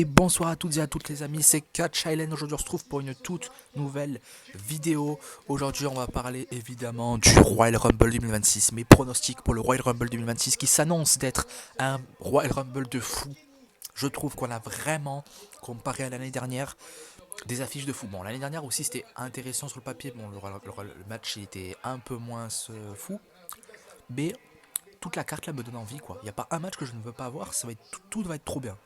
Et bonsoir à toutes et à toutes les amis, c'est Catch Island. Aujourd'hui on se retrouve pour une toute nouvelle vidéo. Aujourd'hui on va parler évidemment du Royal Rumble 2026. Mes pronostics pour le Royal Rumble 2026 qui s'annonce d'être un Royal Rumble de fou. Je trouve qu'on a vraiment, comparé à l'année dernière, des affiches de fou. Bon, l'année dernière aussi c'était intéressant sur le papier. Bon, le match il était un peu moins fou. Mais toute la carte là me donne envie quoi. Il n'y a pas un match que je ne veux pas avoir, ça va être, tout va être trop bien.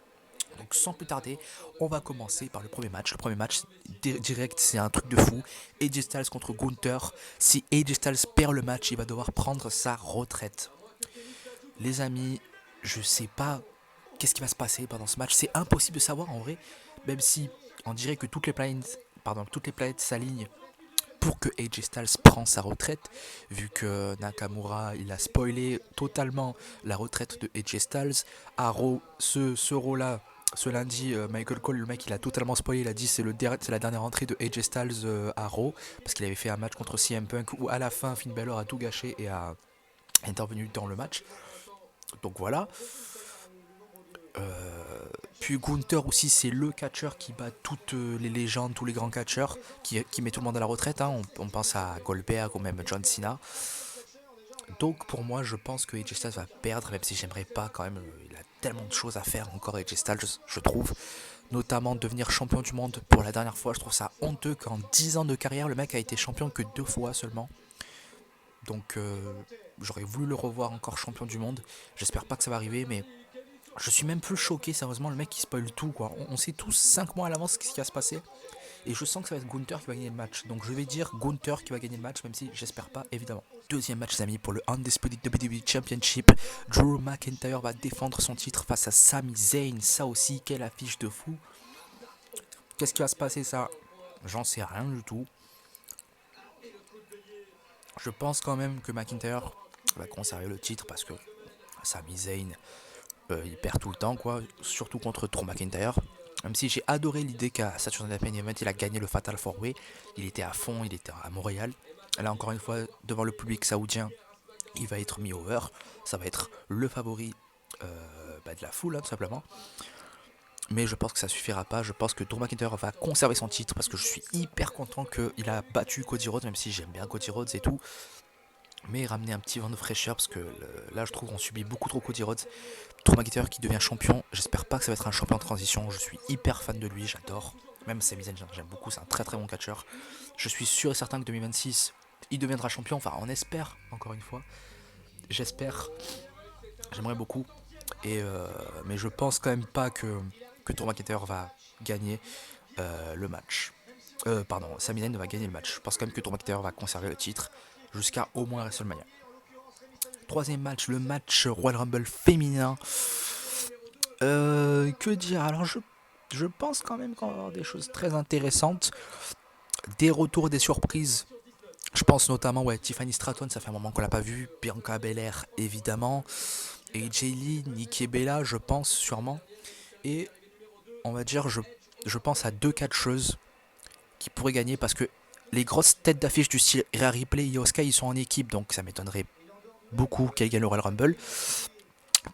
Donc sans plus tarder, on va commencer par le premier match. Le premier match direct, c'est un truc de fou. AJ Styles contre Gunther. Si AJ Styles perd le match, il va devoir prendre sa retraite. Les amis, je sais pas qu'est-ce qui va se passer pendant ce match. C'est impossible de savoir en vrai, même si on dirait que toutes les planètes s'alignent pour que AJ Styles prend sa retraite, vu que Nakamura il a spoilé totalement la retraite de AJ Styles. À Raw, ce Raw là, ce lundi, Michael Cole, le mec il a totalement spoilé, il a dit c'est la dernière entrée de AJ Styles à Raw, parce qu'il avait fait un match contre CM Punk où à la fin Finn Balor a tout gâché et a intervenu dans le match. Donc voilà. Puis Gunther aussi, c'est le catcheur qui bat toutes les légendes, tous les grands catcheurs, qui met tout le monde à la retraite. Hein. On pense à Goldberg ou même John Cena. Donc pour moi, je pense que AJ Styles va perdre, même si j'aimerais pas quand même. Il a tellement de choses à faire encore AJ Styles, je trouve. Notamment devenir champion du monde pour la dernière fois. Je trouve ça honteux qu'en 10 ans de carrière, le mec a été champion que 2 fois seulement. Donc j'aurais voulu le revoir encore champion du monde. J'espère pas que ça va arriver, mais je suis même plus choqué, sérieusement, le mec qui spoil tout quoi. On sait tous 5 mois à l'avance ce qui va se passer. Et je sens que ça va être Gunther qui va gagner le match. Donc je vais dire Gunther qui va gagner le match, même si j'espère pas, évidemment. Deuxième match, les amis, pour le Undisputed WWE Championship. Drew McIntyre va défendre son titre face à Sami Zayn. Ça aussi, quelle affiche de fou. Qu'est-ce qui va se passer, ça? J'en sais rien du tout. Je pense quand même que McIntyre va conserver le titre parce que Sami Zayn, il perd tout le temps, quoi. Surtout contre Drew McIntyre. Même si j'ai adoré l'idée qu'à Saturday Night Main Event, il a gagné le Fatal 4-Way. Il était à fond, il était à Montréal. Là, encore une fois, devant le public saoudien, il va être mis over. Ça va être le favori de la foule, hein, tout simplement. Mais je pense que ça suffira pas. Je pense que Drew McIntyre va conserver son titre parce que je suis hyper content qu'il a battu Cody Rhodes, même si j'aime bien Cody Rhodes et tout. Mais ramener un petit vent de fraîcheur parce que là, je trouve qu'on subit beaucoup trop Cody Rhodes. Drew McIntyre qui devient champion, j'espère pas que ça va être un champion de transition. Je suis hyper fan de lui, j'adore. Même Sami Zayn, j'aime beaucoup, c'est un très très bon catcheur. Je suis sûr et certain que 2026, il deviendra champion. Enfin, on espère, encore une fois. J'espère, j'aimerais beaucoup. Mais je pense quand même pas que Drew McIntyre va gagner le match. Pardon, Sami Zayn va gagner le match. Je pense quand même que Drew McIntyre va conserver le titre jusqu'à au moins WrestleMania. Troisième match, le match Royal Rumble féminin. Que dire? Alors je pense quand même qu'on va avoir des choses très intéressantes. Des retours, des surprises. Je pense notamment, ouais, Tiffany Stratton, ça fait un moment qu'on l'a pas vu. Bianca Belair, évidemment. Et Jay Lee, Nikki Bella, je pense sûrement. Et on va dire, je pense à deux catcheuses qui pourraient gagner parce que les grosses têtes d'affiche du style Rhea Ripley et Asuka, ils sont en équipe, donc ça m'étonnerait beaucoup qu'elles gagnent le Royal Rumble.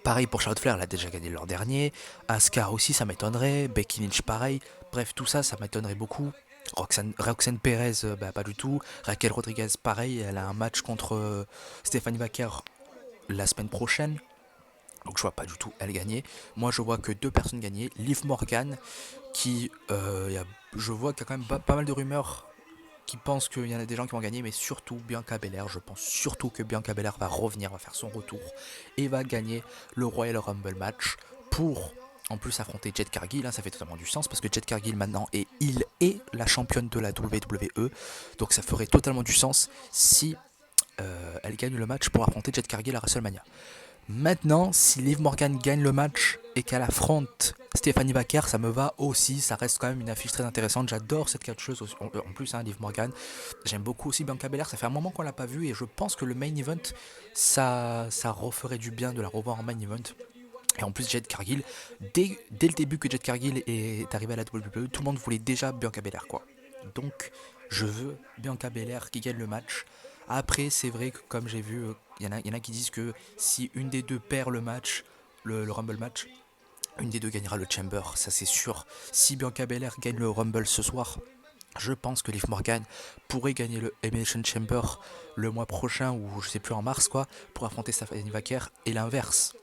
Pareil pour Charlotte Flair, elle a déjà gagné l'an dernier. Asuka aussi, ça m'étonnerait. Becky Lynch, pareil. Bref, tout ça, ça m'étonnerait beaucoup. Roxanne Perez, pas du tout. Raquel Rodriguez, pareil. Elle a un match contre Stephanie Baker la semaine prochaine. Donc je vois pas du tout elle gagner. Moi, je vois que deux personnes gagner. Liv Morgan, qui, je vois qu'il y a quand même pas mal de rumeurs qui pensent qu'il y en a des gens qui vont gagner, mais surtout Bianca Belair. Je pense surtout que Bianca Belair va revenir, va faire son retour et va gagner le Royal Rumble match pour en plus affronter Jade Cargill. Hein, ça fait totalement du sens parce que Jade Cargill maintenant il est la championne de la WWE, donc ça ferait totalement du sens si elle gagne le match pour affronter Jade Cargill à WrestleMania. Maintenant, si Liv Morgan gagne le match et qu'elle affronte Stephanie Baker, ça me va aussi. Ça reste quand même une affiche très intéressante. J'adore cette catcheuse en plus, hein, Liv Morgan. J'aime beaucoup aussi Bianca Belair. Ça fait un moment qu'on l'a pas vue et je pense que le main event, ça referait du bien de la revoir en main event. Et en plus, Jade Cargill, dès le début que Jade Cargill est arrivé à la WWE, tout le monde voulait déjà Bianca Belair, quoi. Donc, je veux Bianca Belair qui gagne le match. Après, c'est vrai que comme j'ai vu, il y en a qui disent que si une des deux perd le match, le Rumble match, Une des deux gagnera le Chamber, ça c'est sûr. Si Bianca Belair gagne le Rumble ce soir, je pense que Liv Morgan pourrait gagner le Elimination Chamber le mois prochain ou je sais plus en mars quoi pour affronter Stephanie Vaquer et l'inverse.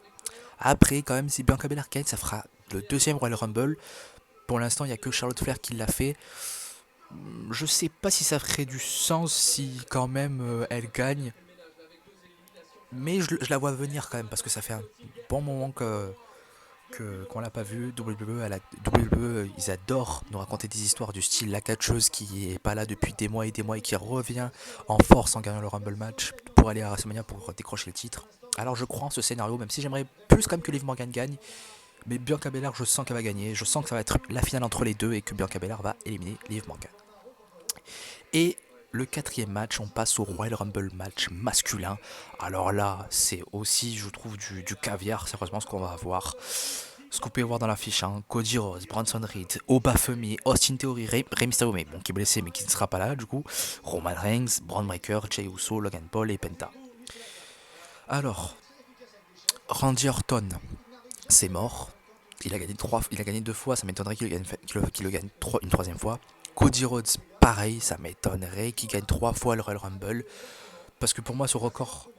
Après quand même si Bianca Belair gagne ça fera le deuxième Royal Rumble. Pour l'instant il n'y a que Charlotte Flair qui l'a fait. Je sais pas si ça ferait du sens si quand même elle gagne. Mais je la vois venir quand même parce que ça fait un bon moment qu'on l'a pas vu. WWE, ils adorent nous raconter des histoires du style la catcheuse qui est pas là depuis des mois et qui revient en force en gagnant le Rumble match pour aller à WrestleMania pour décrocher le titre. Alors je crois en ce scénario, même si j'aimerais plus quand même que Liv Morgan gagne. Mais Bianca Belair, je sens qu'elle va gagner. Je sens que ça va être la finale entre les deux et que Bianca Belair va éliminer Liv Morgan. Et le quatrième match, on passe au Royal Rumble match masculin. Alors là, c'est aussi, je trouve, du caviar, sérieusement, ce qu'on va avoir. Ce que vous pouvez voir dans l'affiche, hein. Cody Rhodes, Bronson Reed, Obafemi, Austin Theory, Rey Mysterio, mais bon, qui est blessé mais qui ne sera pas là du coup, Roman Reigns, Braun Breaker, Jey Uso, Logan Paul et Penta. Alors, Randy Orton, c'est mort. Il a gagné deux fois, ça m'étonnerait qu'il le gagne une troisième fois. Cody Rhodes, pareil, ça m'étonnerait qu'il gagne trois fois le Royal Rumble. Parce que pour moi, ce record,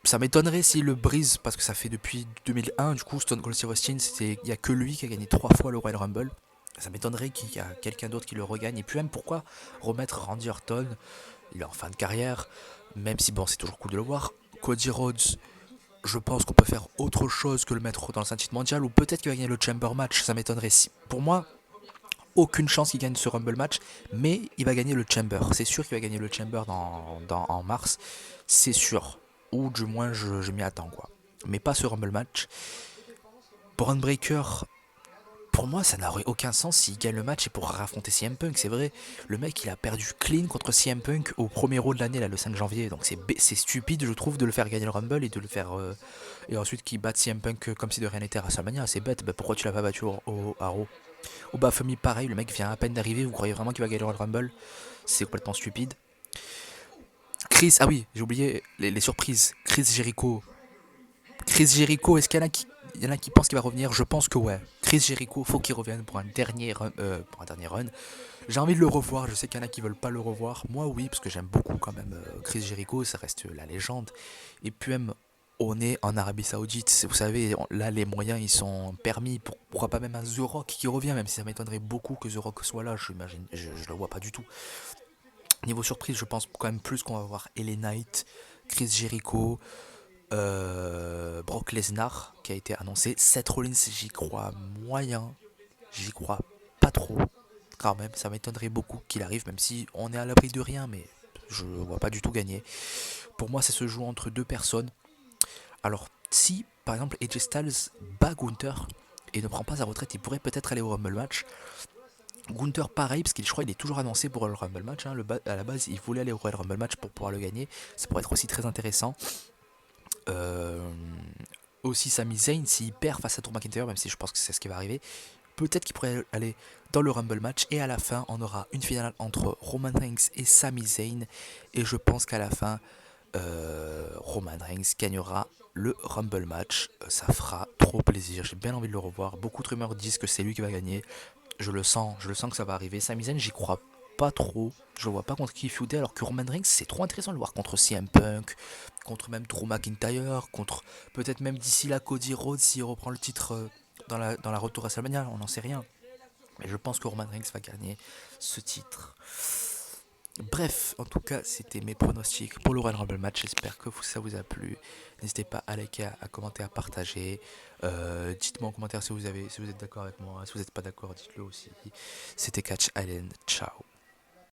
ça m'étonnerait s'il le brise, parce que ça fait depuis 2001, du coup, Stone Cold Steve Austin, il n'y a que lui qui a gagné trois fois le Royal Rumble. Ça m'étonnerait qu'il y a quelqu'un d'autre qui le regagne. Et puis même, pourquoi remettre Randy Orton, il est en fin de carrière, même si bon, c'est toujours cool de le voir. Cody Rhodes, je pense qu'on peut faire autre chose que le mettre dans le titre mondial, ou peut-être qu'il va gagner le Chamber match, ça m'étonnerait. Si, pour moi, aucune chance qu'il gagne ce Rumble match, mais il va gagner le Chamber. C'est sûr qu'il va gagner le Chamber en mars, c'est sûr. Ou du moins, je m'y attends, quoi. Mais pas ce Rumble match. Braun Breaker, pour moi, ça n'aurait aucun sens s'il gagne le match et pour affronter CM Punk. C'est vrai, le mec, il a perdu clean contre CM Punk au premier Raw de l'année, là, le 5 janvier. Donc c'est stupide, je trouve, de le faire gagner le Rumble et de le faire. Et ensuite qu'il batte CM Punk comme si de rien n'était à WrestleMania. C'est bête, bah, pourquoi tu l'as pas battu à Raw? Au Bafemi, pareil, le mec vient à peine d'arriver. Vous croyez vraiment qu'il va gagner le Rumble? C'est complètement stupide. Chris, ah oui, j'ai oublié les surprises. Chris Jericho. Chris Jericho, est-ce qu'il y en a il y en a qui pensent qu'il va revenir? Je pense que ouais. Chris Jericho, faut qu'il revienne pour un dernier run. J'ai envie de le revoir. Je sais qu'il y en a qui veulent pas le revoir. Moi, oui, parce que j'aime beaucoup quand même Chris Jericho. Ça reste la légende. Et puis même, on est en Arabie Saoudite. Vous savez, là, les moyens ils sont permis. Pourquoi pas même un The Rock qui revient, même si ça m'étonnerait beaucoup que The Rock soit là. Je le vois pas du tout. Niveau surprise, je pense quand même plus qu'on va voir LA Knight, Chris Jericho, Brock Lesnar qui a été annoncé. Seth Rollins, j'y crois moyen. J'y crois pas trop. Quand même, ça m'étonnerait beaucoup qu'il arrive, même si on est à l'abri de rien, mais je ne vois pas du tout gagner. Pour moi, ça se joue entre deux personnes. Alors, si par exemple AJ Styles bat Gunther et ne prend pas sa retraite, il pourrait peut-être aller au Rumble match. Gunther pareil, parce qu'il je crois qu'il est toujours annoncé pour le Rumble match. Hein. À la base, il voulait aller au Royal Rumble match pour pouvoir le gagner. Ça pourrait être aussi très intéressant. Euh, Aussi Sami Zayn, s'il perd face à Drew McIntyre, même si je pense que c'est ce qui va arriver, peut-être qu'il pourrait aller dans le Rumble match. Et à la fin, on aura une finale entre Roman Reigns et Sami Zayn. Et je pense qu'à la fin, Roman Reigns gagnera le Rumble match. Ça fera trop plaisir. J'ai bien envie de le revoir. Beaucoup de rumeurs disent que c'est lui qui va gagner. Je le sens que ça va arriver. Sami Zayn, j'y crois pas trop. Je le vois pas contre qui feuder, alors que Roman Reigns, c'est trop intéressant de le voir contre CM Punk, contre même Drew McIntyre, contre peut-être même d'ici là Cody Rhodes s'il reprend le titre dans la retour à WrestleMania, on n'en sait rien. Mais je pense que Roman Reigns va gagner ce titre. Bref, en tout cas, c'était mes pronostics pour le Royal Rumble match. J'espère que ça vous a plu. N'hésitez pas à liker, à commenter, à partager. Dites-moi en commentaire si vous êtes d'accord avec moi. Si vous n'êtes pas d'accord, dites-le aussi. C'était Catch Allen. Ciao.